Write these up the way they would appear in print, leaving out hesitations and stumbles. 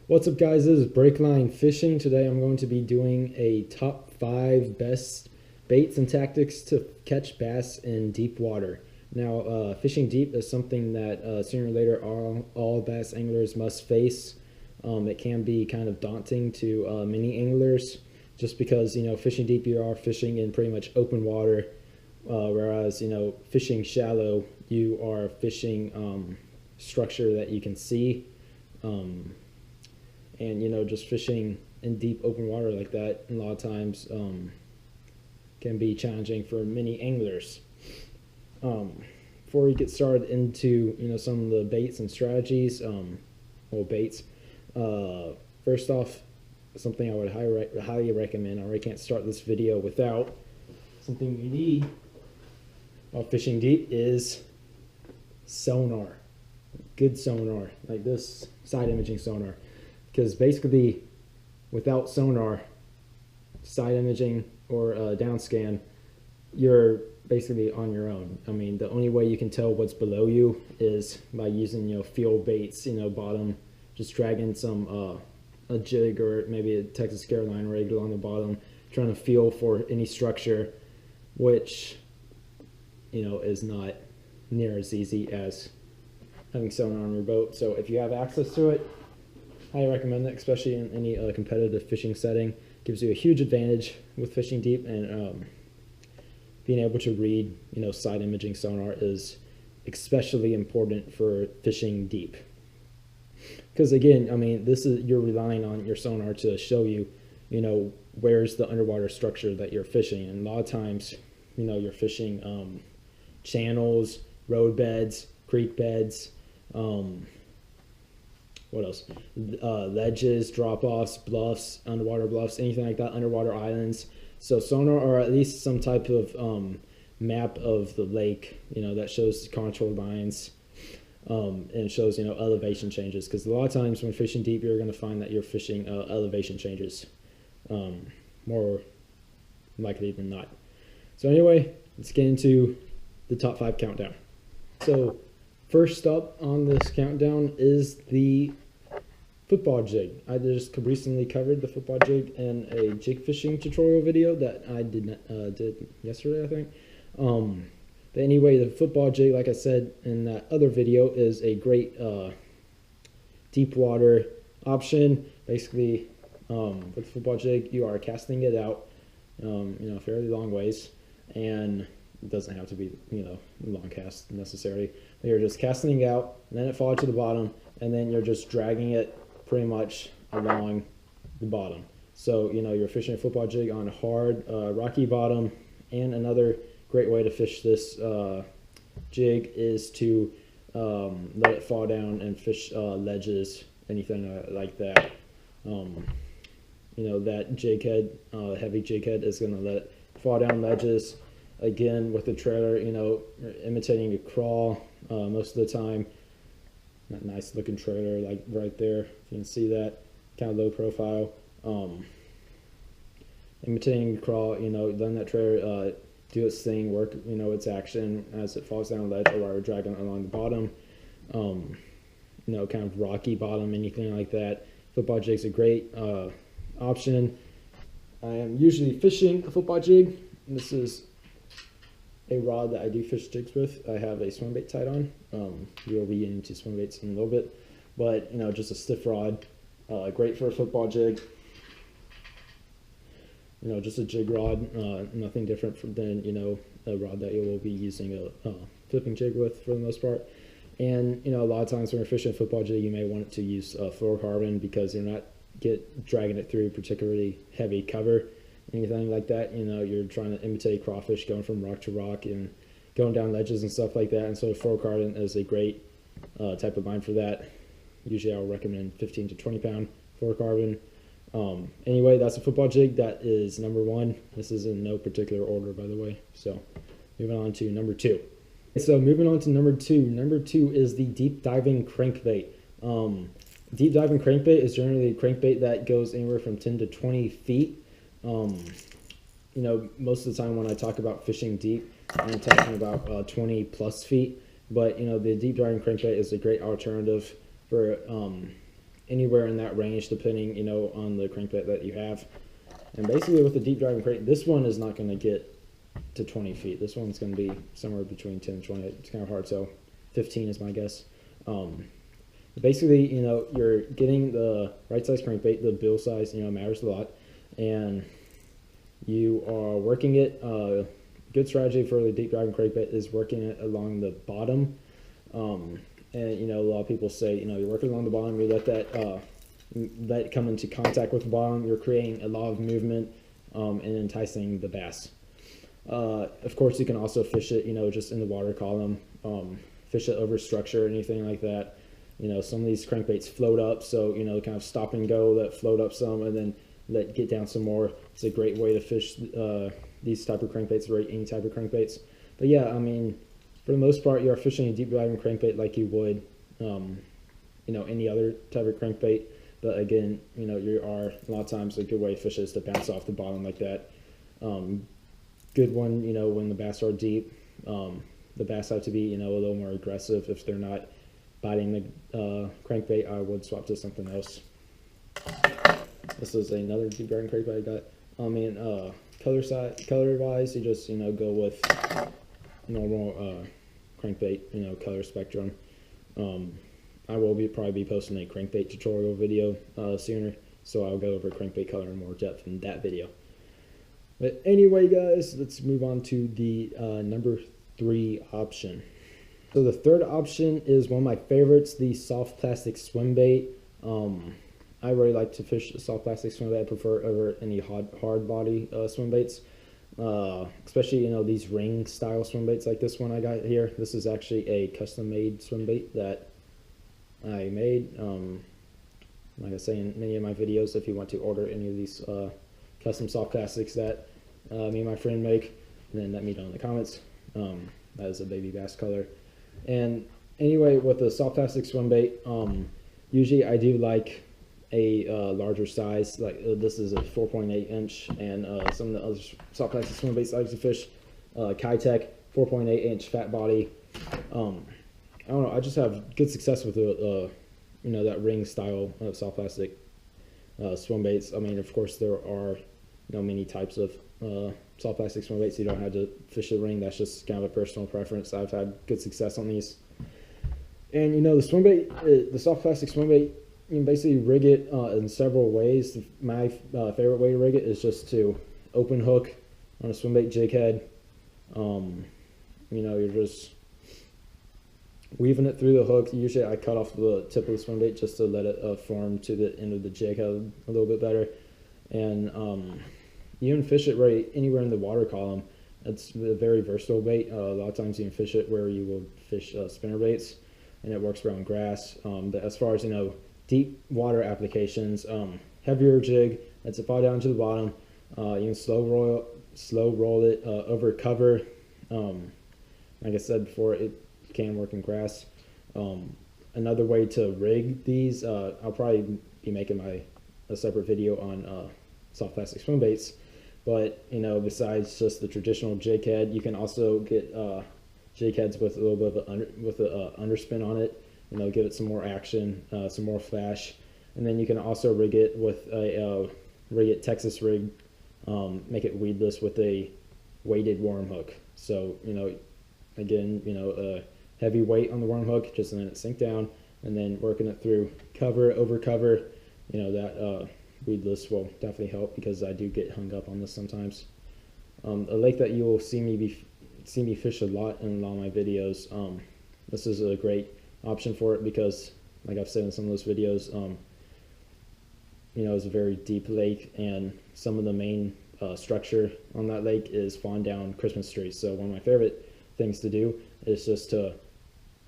What's up, guys? This is Breakline Fishing. Today I'm going to be doing a top 5 best baits and tactics to catch bass in deep water. Now, fishing deep is something that sooner or later all bass anglers must face. It can be kind of daunting to many anglers, just because, fishing deep, you are fishing in pretty much open water, whereas, fishing shallow, you are fishing structure that you can see. And just fishing in deep open water like that a lot of times can be challenging for many anglers. Before we get started into some of the baits and strategies, baits, first off, something I would highly recommend. I really can't start this video without something you need while fishing deep is sonar. Good sonar, like this side imaging sonar. Because basically, without sonar, side imaging, or down scan, you're basically on your own. I mean, the only way you can tell what's below you is by using feel baits, bottom, just dragging some a jig or maybe a Texas Caroline rig along the bottom, trying to feel for any structure, which is not near as easy as having sonar on your boat. So if you have access to it, I recommend that, especially in any competitive fishing setting. Gives you a huge advantage with fishing deep, and being able to read, side imaging sonar is especially important for fishing deep. Because again, I mean, you're relying on your sonar to show you, where's the underwater structure that you're fishing. And a lot of times, you're fishing channels, road beds, creek beds. What else? Ledges, drop-offs, bluffs, underwater bluffs, anything like that, underwater islands. So sonar, or at least some type of map of the lake, that shows contour lines, and shows, elevation changes. Because a lot of times when fishing deep, you're going to find that you're fishing elevation changes, more likely than not. So anyway, let's get into the top 5 countdown. So first up on this countdown is the football jig. I just recently covered the football jig in a jig fishing tutorial video that I did yesterday, I think. But anyway, the football jig, like I said in that other video, is a great deep water option. Basically, with the football jig, you are casting it out, fairly long ways, and it doesn't have to be, long cast necessarily. You're just casting it out, and then it falls to the bottom, and then you're just dragging it pretty much along the bottom. So, you're fishing a football jig on a hard, rocky bottom. And another great way to fish this jig is to let it fall down and fish ledges, anything like that. That jig head, heavy jig head, is going to let it fall down ledges. Again, with the trailer, imitating a crawl most of the time. That nice looking trailer, like right there, if you can see that, kind of low profile. Imitating a crawl, letting that trailer do its thing, work, its action as it falls down the ledge, or while we're dragging it along the bottom. Kind of rocky bottom, anything like that. Football jig's a great option. I am usually fishing a football jig. This is a rod that I do fish jigs with. I have a Swimbait tied on. We'll be getting into swimbaits in a little bit, but just a stiff rod, great for a football jig. Just a jig rod, nothing different than a rod that you will be using a flipping jig with for the most part. And a lot of times when you're fishing a football jig, you may want to use fluorocarbon, because you're not dragging it through particularly heavy cover. Anything like that, you're trying to imitate crawfish, going from rock to rock and going down ledges and stuff like that. And so fluorocarbon is a great type of line for that. Usually I'll recommend 15 to 20 pound fluorocarbon. Anyway, that's a football jig. That is number 1. This is in no particular order, by the way. So moving on to number 2. So moving on to number 2. Number 2 is the deep diving crankbait. Deep diving crankbait is generally a crankbait that goes anywhere from 10 to 20 feet. Most of the time when I talk about fishing deep, I'm talking about 20 plus feet. But the deep diving crankbait is a great alternative for anywhere in that range, depending, you know, on the crankbait that you have. And basically with the deep driving crate, this one is not going to get to 20 feet. This one's going to be somewhere between 10 and 20. It's kind of hard, so 15 is my guess. Basically, you know, you're getting the right size crankbait. The bill size, you know, matters a lot, and you are working it. Good strategy for the deep driving crankbait is working it along the bottom. And you know, a lot of people say, you know, you're working along the bottom, you let that let it come into contact with the bottom, you're creating a lot of movement and enticing the bass. Of course, you can also fish it, you know, just in the water column, fish it over structure, anything like that. You know, some of these crankbaits float up, so, you know, kind of stop and go, let float up some, and then let get down some more. It's a great way to fish these type of crankbaits, or any type of crankbaits. But yeah, I mean, for the most part, you are fishing a deep diving crankbait like you would, you know, any other type of crankbait. But again, you know, you are, a lot of times a good way to fish is to bounce off the bottom like that. Good one, you know, when the bass are deep. The bass have to be, you know, a little more aggressive. If they're not biting the crankbait, I would swap to something else. This is another deep diving crankbait I got. I mean, color wise, you just, you know, go with normal crankbait, you know, color spectrum. I will probably be posting a crankbait tutorial video sooner, so I'll go over crankbait color in more depth in that video. But anyway, guys, let's move on to the number 3 option. So the third option is one of my favorites, the soft plastic swim bait. I really like to fish soft plastic swim bait. I prefer over any hard body swim baits, especially, you know, these ring style swim baits like this one I got here. This is actually a custom made swim bait that I made. Like I say in many of my videos, if you want to order any of these custom soft plastics that me and my friend make, then let me know in the comments. That is a baby bass color. And anyway, with the soft plastic swim bait, usually I do like a larger size. Like this is a 4.8 inch, and some of the other soft plastic swim baits I like to fish, Kitech 4.8 inch fat body. I don't know, I just have good success with the you know, that ring style of soft plastic swim baits. I mean, of course, there are, you know, many types of soft plastic swim baits. You don't have to fish the ring. That's just kind of a personal preference. I've had good success on these. And, you know, the swim bait, the soft plastic swim bait, you can basically rig it in several ways. My favorite way to rig it is just to open hook on a swim bait jig head. You know, you're just weaving it through the hook. Usually I cut off the tip of the swim bait just to let it form to the end of the jig head a little bit better. And you can fish it right anywhere in the water column. It's a very versatile bait. A lot of times you can fish it where you will fish spinner baits, and it works around grass. But as far as, you know, deep water applications, heavier jig that's a fall down to the bottom, you can slow roll it over cover. Like I said before, it can work in grass. Another way to rig these, I'll probably be making a separate video on soft plastic swim baits. But, you know, besides just the traditional jig head, you can also get jig heads with a little bit of an underspin on it. You know, give it some more action, some more flash, and then you can also rig it with a Texas rig, make it weedless with a weighted worm hook. So, you know, again, you know, a heavy weight on the worm hook, just letting it sink down, and then working it through cover over cover. You know, that weedless will definitely help, because I do get hung up on this sometimes. A lake that you will see me fish a lot in a lot of my videos. This is a great option for it because, like I've said in some of those videos, you know, it's a very deep lake, and some of the main structure on that lake is falling down Christmas trees. So one of my favorite things to do is just to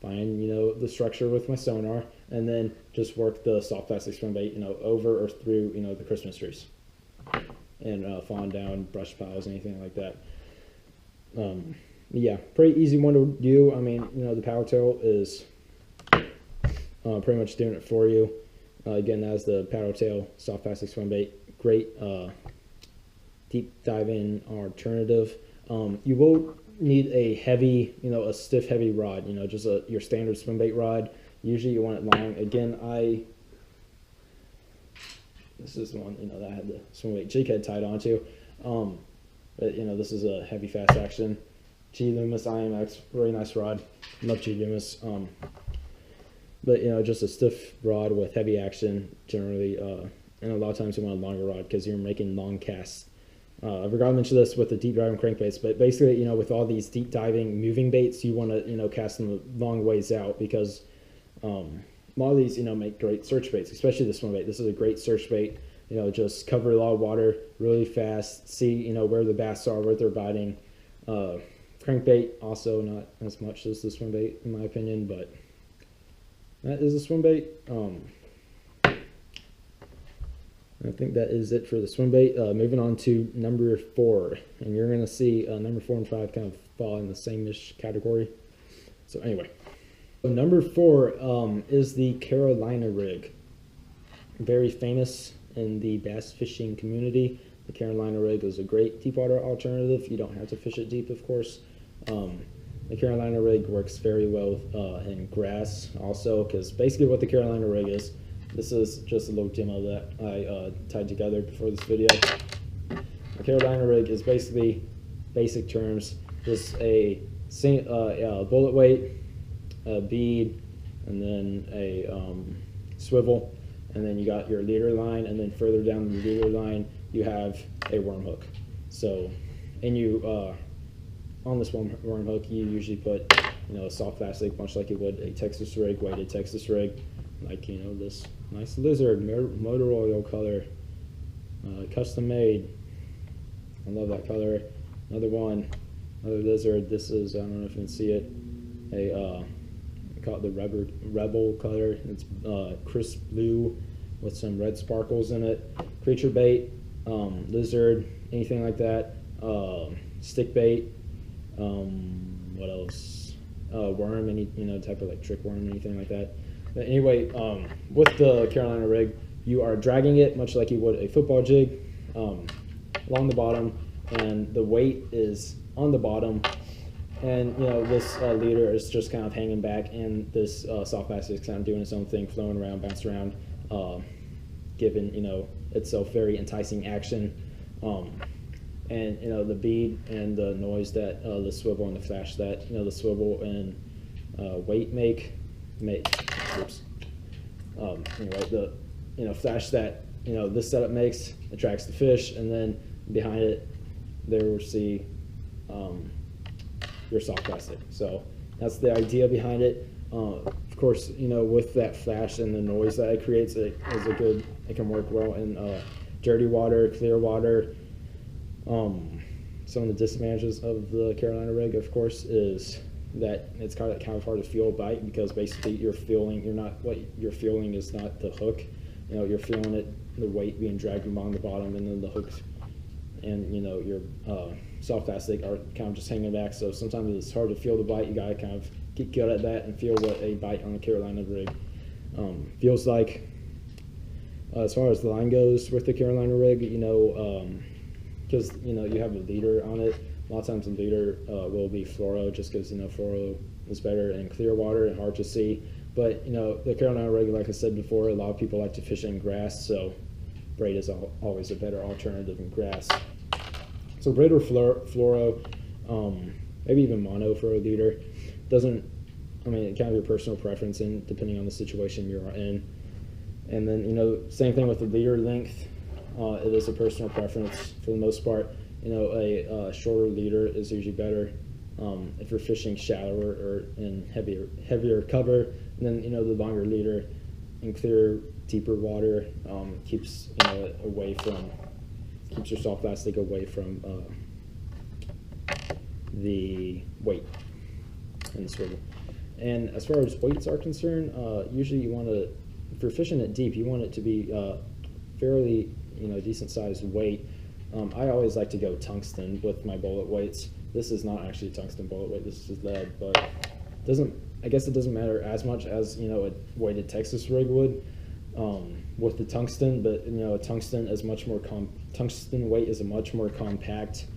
find, you know, the structure with my sonar, and then just work the soft plastic swim bait, you know, over or through, you know, the Christmas trees, and falling down brush piles, anything like that. Yeah, pretty easy one to do. I mean, you know, the power tail is pretty much doing it for you. Again, that's the paddle tail soft plastic swim bait. Great deep diving alternative. You will need a heavy, you know, a stiff heavy rod, you know, just your standard swim bait rod. Usually you want it long. Again, I This is the one, that I had the Swimbait jig head tied onto. But this is a heavy fast action G Loomis IMX, really nice rod. Love G Loomis. But just a stiff rod with heavy action generally, and a lot of times you want a longer rod because you're making long casts. I forgot to mention this with the deep diving crankbaits, but basically, with all these deep diving moving baits, you want to, cast them long ways out because a lot of these, make great search baits, especially this Swimbait. This is a great search bait. Just cover a lot of water really fast, see, where the bass are, where they're biting. Crankbait also not as much as the Swimbait in my opinion, but that is a Swimbait. I think that is it for the Swimbait. Moving on to number 4, and you're going to see number 4 and 5 kind of fall in the same-ish category. So anyway, so number 4 is the Carolina rig. Very famous in the bass fishing community. The Carolina rig is a great deep water alternative. You don't have to fish it deep, of course. The Carolina rig works very well in grass also, because basically what the Carolina rig is, this is just a little demo that I tied together before this video. The Carolina rig is basically, basic terms, just a bullet weight, a bead, and then a swivel, and then you got your leader line, and then further down the leader line you have a worm hook. So, and you on this worm hook you usually put a soft plastic, much like you would a Texas rig, weighted Texas rig, like this nice lizard motor oil color, custom made. I love that color. Another lizard. This is, I don't know if you can see it, I call it the rebel color. It's crisp blue with some red sparkles in it. Creature bait, lizard, anything like that. Stick bait. What else? Worm, any type of like trick worm, anything like that. But anyway, with the Carolina rig, you are dragging it much like you would a football jig along the bottom, and the weight is on the bottom, and this leader is just kind of hanging back, and this soft plastic is kind of doing its own thing, flowing around, bouncing around, giving itself very enticing action. And the bead and the noise that the swivel and the flash that the swivel and weight make. Oops. Anyway, the flash that this setup makes attracts the fish, and then behind it there we'll see your soft plastic. So that's the idea behind it. Of course, with that flash and the noise that it creates, it can work well in dirty water, clear water. Some of the disadvantages of the Carolina rig, of course, is that it's kind of hard to feel a bite, because basically what you're feeling is not the hook. You're feeling it, the weight being dragged along the bottom, and then the hooks and your soft plastic are kind of just hanging back. So sometimes it's hard to feel the bite. You gotta kind of get good at that and feel what a bite on a Carolina rig feels like. As far as the line goes with the Carolina rig, because you have a leader on it. A lot of times the leader will be fluoro, just because fluoro is better in clear water and hard to see. But the Carolina rig, like I said before, a lot of people like to fish in grass, so braid is always a better alternative in grass. So braid or fluoro, maybe even mono for a leader. It kind of your personal preference, and depending on the situation you're in. And then same thing with the leader length. It is a personal preference for the most part. A shorter leader is usually better if you're fishing shallower or in heavier cover. And then the longer leader in clear, deeper water keeps keeps your soft plastic away from the weight and the swivel. And as far as weights are concerned, usually you want to, if you're fishing it deep, you want it to be fairly decent sized weight. I always like to go tungsten with my bullet weights. This is not actually a tungsten bullet weight, this is lead, but I guess it doesn't matter as much as a weighted Texas rig would with the tungsten. But a tungsten is much more tungsten weight is a much more compact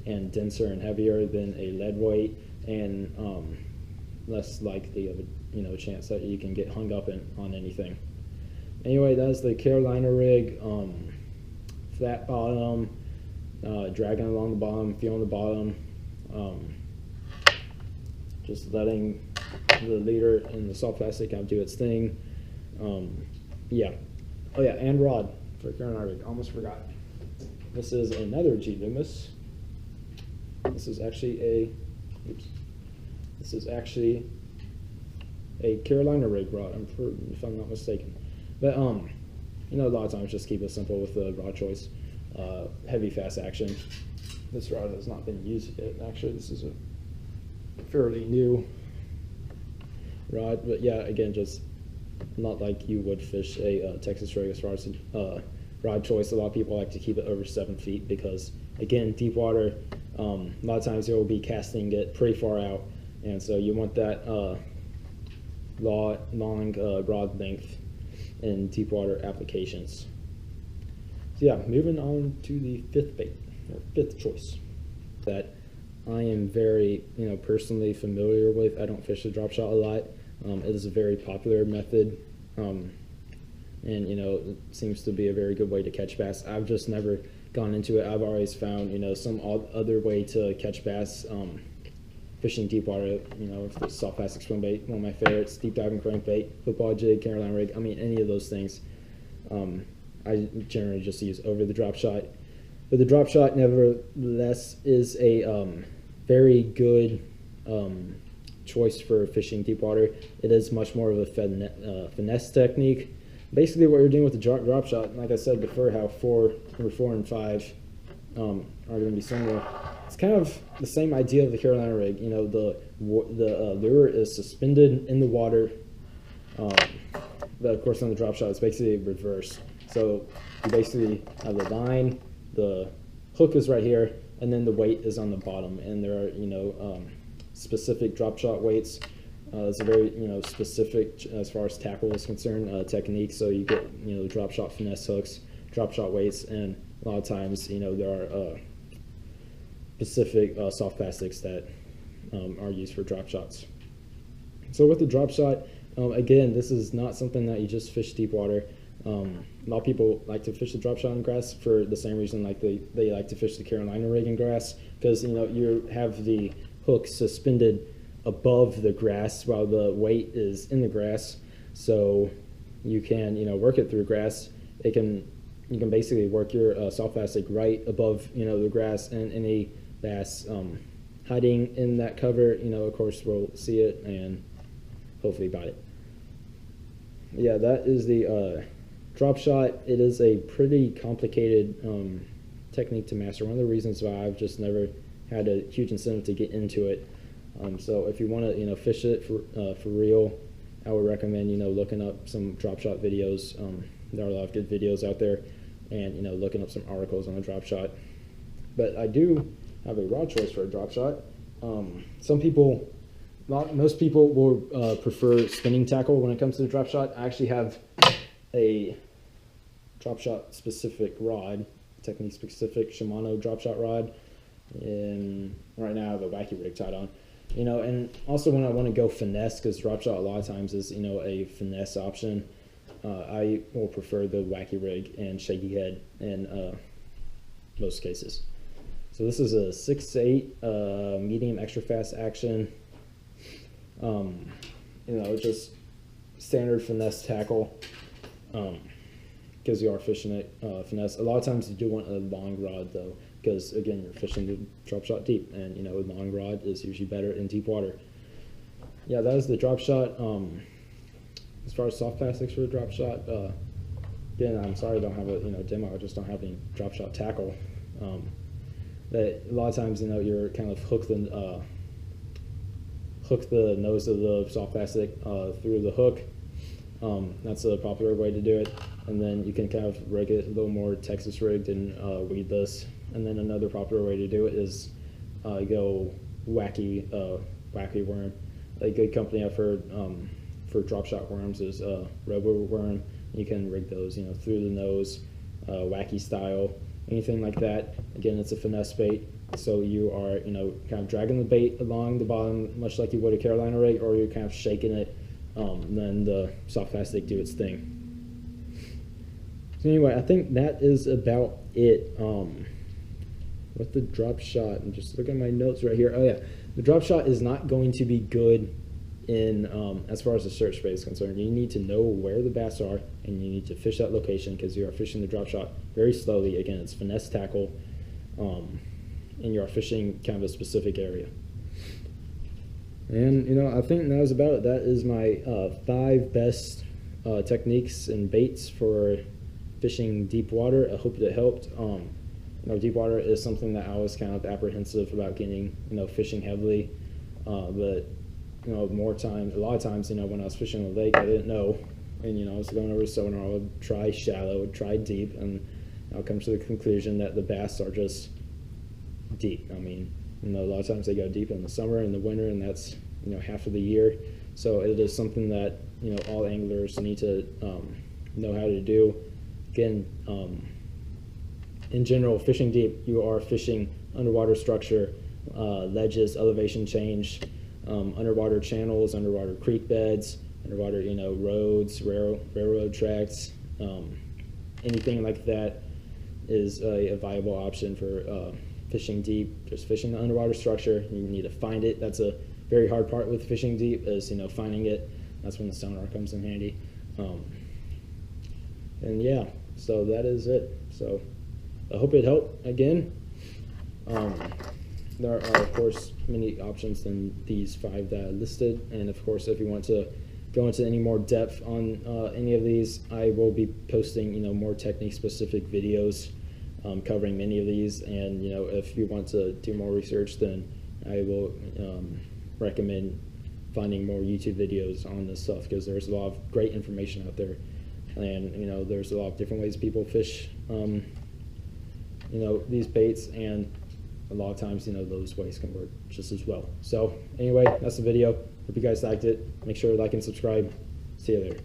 and denser and heavier than a lead weight, and less likely of a chance that you can get hung up on anything. Anyway, that's the Carolina rig. Flat bottom, dragging along the bottom, feeling the bottom, just letting the leader and the soft plastic kind of do its thing. Yeah. Oh yeah, and rod for Carolina rig. Almost forgot. This is another G Loomis. This is actually a. Oops. This is actually a Carolina rig rod. If I'm not mistaken. But you know, a lot of times just keep it simple with the rod choice. Heavy, fast action. This rod has not been used yet. Actually, this is a fairly new rod. But yeah, again, just not like you would fish a Texas rig as far as rod choice. A lot of people like to keep it over 7 feet because, again, deep water, a lot of times you'll be casting it pretty far out, and so you want that long rod length in deep water applications. So yeah, moving on to the fifth choice that I am very, personally familiar with. I don't fish the drop shot a lot. It is a very popular method, and it seems to be a very good way to catch bass. I've just never gone into it. I've always found, some other way to catch bass, fishing deep water, soft plastic swim bait, one of my favorites, deep diving crankbait, football jig, Carolina rig, any of those things. I generally just use over the drop shot. But the drop shot, nevertheless, is a very good choice for fishing deep water. It is much more of a finesse technique. Basically, what you're doing with the drop shot, like I said before, how number 4 and 5 are going to be similar. It's kind of the same idea of the Carolina rig. The lure is suspended in the water, but of course on the drop shot it's basically reverse. So you basically have the line, the hook is right here, and then the weight is on the bottom. And there are specific drop shot weights. It's a very specific, as far as tackle is concerned, technique. So you get the drop shot finesse hooks, drop shot weights, and a lot of times there are specific soft plastics that are used for drop shots. So with the drop shot, again, this is not something that you just fish deep water. A lot of people like to fish the drop shot in grass for the same reason like they like to fish the Carolina rig in grass, because you have the hook suspended above the grass while the weight is in the grass, so you can work it through grass. You can basically work your soft plastic right above the grass, and any bass hiding in that cover of course will see it and hopefully bite it. Yeah, that is the drop shot. It is a pretty complicated technique to master. One of the reasons why I've just never had a huge incentive to get into it. So if you want to fish it for real, I would recommend looking up some drop shot videos. There are a lot of good videos out there, and looking up some articles on the drop shot. But I do have a rod choice for a drop shot. Most people will prefer spinning tackle when it comes to the drop shot. I actually have a drop shot specific rod, technique specific Shimano drop shot rod, and right now I have a wacky rig tied on. And also when I want to go finesse, because drop shot a lot of times is a finesse option, I will prefer the wacky rig and shaky head in most cases. So this is a 6-8 medium extra fast action. Just standard finesse tackle, because you are fishing it finesse. A lot of times you do want a long rod though, because again you're fishing the drop shot deep, and a long rod is usually better in deep water. Yeah, that is the drop shot. As far as soft plastics for the drop shot, again, I'm sorry I don't have a demo. I just don't have any drop shot tackle. That a lot of times you're kind of hook the nose of the soft plastic through the hook. That's a popular way to do it, and then you can kind of rig it a little more Texas rigged and weedless. And then another popular way to do it is go wacky worm. A good company I've heard for drop shot worms is Robo Worm. You can rig those through the nose, wacky style, anything like that. Again, it's a finesse bait, so you are kind of dragging the bait along the bottom much like you would a Carolina rig, or you're kind of shaking it, and then the soft plastic do its thing. So anyway, I think that is about it. With the drop shot, and just look at my notes right here. Oh yeah, the drop shot is not going to be good in as far as the search bait is concerned. You need to know where the bass are, and you need to fish that location because you are fishing the drop shot very slowly. Again, it's finesse tackle, and you are fishing kind of a specific area. And I think that was about it. That is my 5 best techniques and baits for fishing deep water. I hope that helped. Deep water is something that I was kind of apprehensive about getting, fishing heavily. But, a lot of times, when I was fishing the lake, I didn't know. And, I was going over sonar, I would try shallow, would try deep, and I'll come to the conclusion that the bass are just deep. I mean, a lot of times they go deep in the summer and the winter, and that's, half of the year. So it is something that, all anglers need to know how to do. Again, in general, fishing deep, you are fishing underwater structure, ledges, elevation change, underwater channels, underwater creek beds, underwater, roads, railroad tracks, anything like that is a viable option for fishing deep. Just fishing the underwater structure, you need to find it. That's a very hard part with fishing deep is, finding it. That's when the sonar comes in handy. And yeah, so that is it. So I hope it helped again. There are, of course, many options than these 5 that I listed. And of course, if you want to go into any more depth on any of these, I will be posting, more technique-specific videos covering many of these. And, if you want to do more research, then I will recommend finding more YouTube videos on this stuff, because there's a lot of great information out there. And, there's a lot of different ways people fish these baits, and a lot of times, those ways can work just as well. So anyway, that's the video. Hope you guys liked it. Make sure to like and subscribe. See you later.